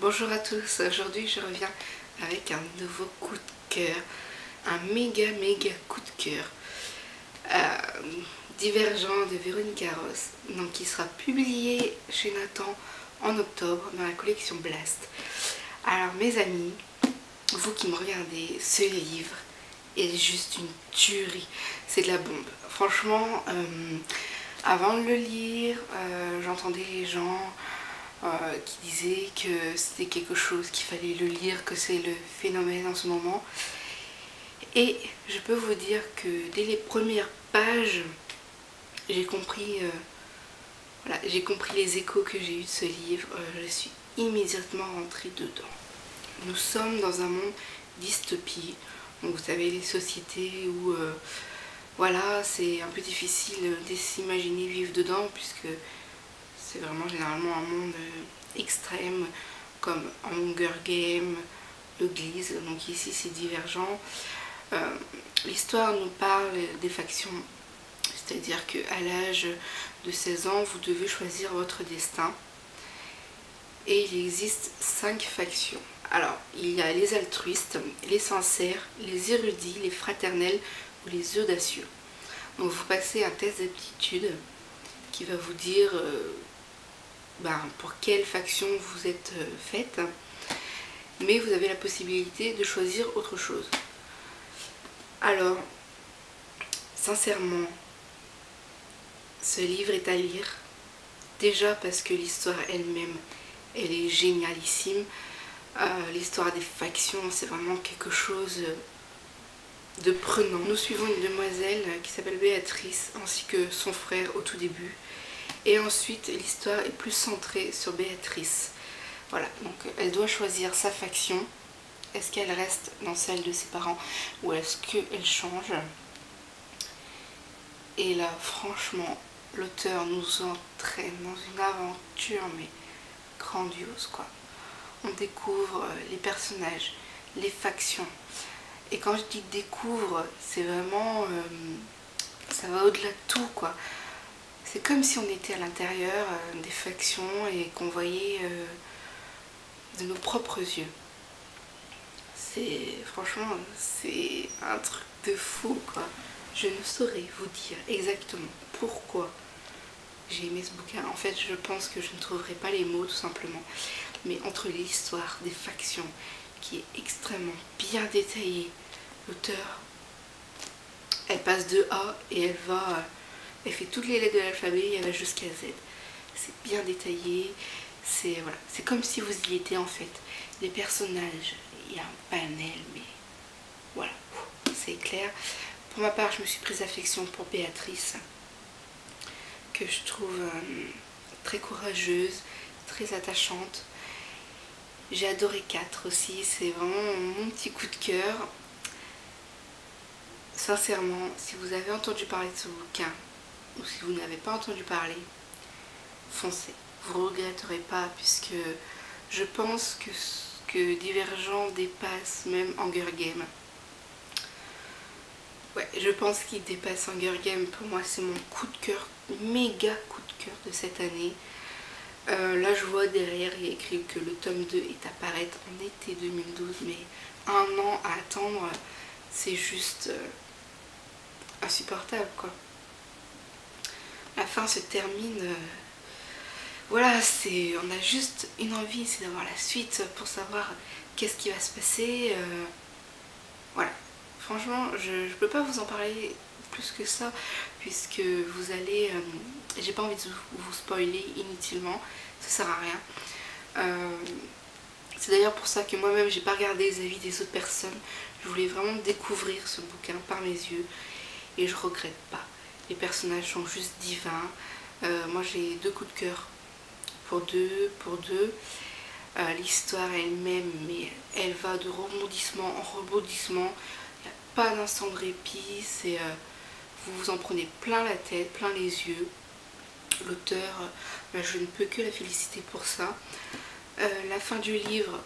Bonjour à tous, aujourd'hui je reviens avec un nouveau coup de cœur, un méga coup de cœur, Divergent de Véronica Ross, donc qui sera publié chez Nathan en octobre dans la collection Blast. Alors mes amis, vous qui me regardez, ce livre est juste une tuerie, c'est de la bombe. Franchement, avant de le lire, j'entendais les gens qui disaient que c'était quelque chose, qu'il fallait le lire, que c'est le phénomène en ce moment. Et je peux vous dire que dès les premières pages, j'ai compris, j'ai compris les échos que j'ai eu de ce livre. Je suis immédiatement rentrée dedans. Nous sommes dans un monde dystopie. Donc vous savez, les sociétés où voilà, c'est un peu difficile de s'imaginer vivre dedans, puisque c'est vraiment généralement un monde extrême, comme Hunger Games, l'Église. Donc ici c'est Divergent. L'histoire nous parle des factions, c'est-à-dire qu'à l'âge de 16 ans, vous devez choisir votre destin. Et il existe 5 factions. Alors, il y a les altruistes, les sincères, les érudits, les fraternels ou les audacieux. Donc vous passez un test d'aptitude qui va vous dire pour quelle faction vous êtes faite, mais vous avez la possibilité de choisir autre chose. Alors, sincèrement, ce livre est à lire, déjà parce que l'histoire elle-même, elle est génialissime. L'histoire des factions, c'est vraiment quelque chose de prenant. Nous suivons une demoiselle qui s'appelle Béatrice, ainsi que son frère au tout début. Et ensuite, l'histoire est plus centrée sur Béatrice. Voilà, donc elle doit choisir sa faction. Est-ce qu'elle reste dans celle de ses parents ou est-ce qu'elle change? Et là, franchement, l'auteur nous entraîne dans une aventure, mais grandiose, quoi. On découvre les personnages, les factions. Et quand je dis découvre, c'est vraiment... ça va au-delà de tout, quoi. C'est comme si on était à l'intérieur des factions et qu'on voyait de nos propres yeux. Franchement, c'est un truc de fou, quoi. Je ne saurais vous dire exactement pourquoi j'ai aimé ce bouquin. En fait, je pense que je ne trouverai pas les mots, tout simplement. Mais entre l'histoire des factions, qui est extrêmement bien détaillée, l'auteur, elle passe de A et elle fait toutes les lettres de l'alphabet et elle va jusqu'à Z. C'est bien détaillé, c'est voilà, c'est comme si vous y étiez en fait. Les personnages, il y a un panel, mais voilà, c'est clair. Pour ma part, je me suis prise affection pour Béatrice, que je trouve très courageuse, très attachante. J'ai adoré 4 aussi, c'est vraiment mon petit coup de cœur. Sincèrement, si vous avez entendu parler de ce bouquin, ou si vous n'avez pas entendu parler, foncez. Vous ne regretterez pas, puisque je pense que Divergent dépasse même Hunger Games. Ouais, je pense qu'il dépasse Hunger Games. Pour moi, c'est mon coup de cœur, méga coup de cœur de cette année. Là, je vois derrière, il y a écrit que le tome 2 est à paraître en été 2012, mais un an à attendre, c'est juste insupportable, quoi. La fin se termine, voilà, on a juste une envie, c'est d'avoir la suite pour savoir qu'est-ce qui va se passer. Voilà, franchement, je ne peux pas vous en parler plus que ça, puisque vous allez, j'ai pas envie de vous spoiler inutilement, ça sert à rien. C'est d'ailleurs pour ça que moi-même j'ai pas regardé les avis des autres personnes. Je voulais vraiment découvrir ce bouquin par mes yeux et je regrette pas. Les personnages sont juste divins. Moi j'ai 2 coups de cœur pour deux. L'histoire elle-même, mais elle va de rebondissement en rebondissement. Il n'y a pas d'instant de répit. Vous vous en prenez plein la tête, plein les yeux. L'auteur, je ne peux que la féliciter pour ça. La fin du livre,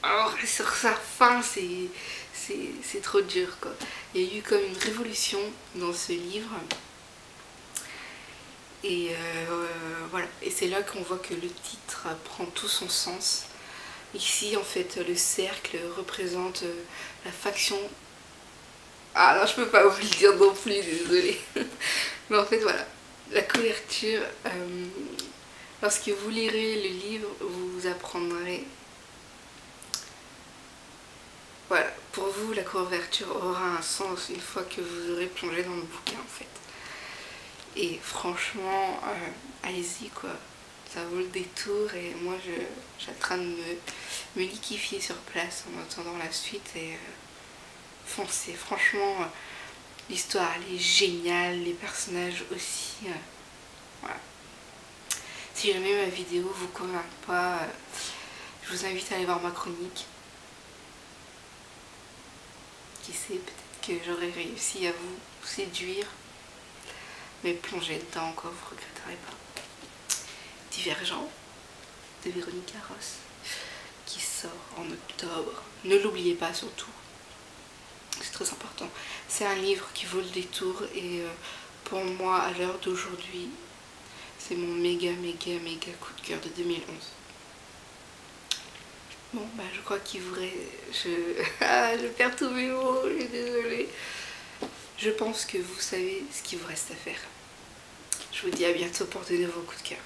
alors sur sa fin, c'est trop dur, quoi. Il y a eu comme une révolution dans ce livre. Et voilà, et c'est là qu'on voit que le titre prend tout son sens. Ici en fait le cercle représente la faction... Ah non, je peux pas vous le dire non plus, désolée. Mais en fait voilà, la couverture, lorsque vous lirez le livre, vous apprendrez... Voilà, pour vous la couverture aura un sens une fois que vous aurez plongé dans le bouquin en fait. Et franchement, allez-y quoi, ça vaut le détour et moi je suis en train de me liquéfier sur place en attendant la suite et foncez. Franchement, l'histoire elle est géniale, les personnages aussi. Voilà. Si jamais ma vidéo vous convainc pas, je vous invite à aller voir ma chronique. Qui sait, peut-être que j'aurais réussi à vous séduire. Mais plongez dedans quoi, vous regretterez pas. Divergent de Véronique Arros qui sort en octobre. Ne l'oubliez pas surtout. C'est très important. C'est un livre qui vaut le détour et pour moi à l'heure d'aujourd'hui c'est mon méga coup de cœur de 2011. Bon bah je crois qu'il vous reste... je perds tous mes mots, je suis désolée. Je pense que vous savez ce qu'il vous reste à faire. Je vous dis à bientôt pour de nouveaux coups de cœur.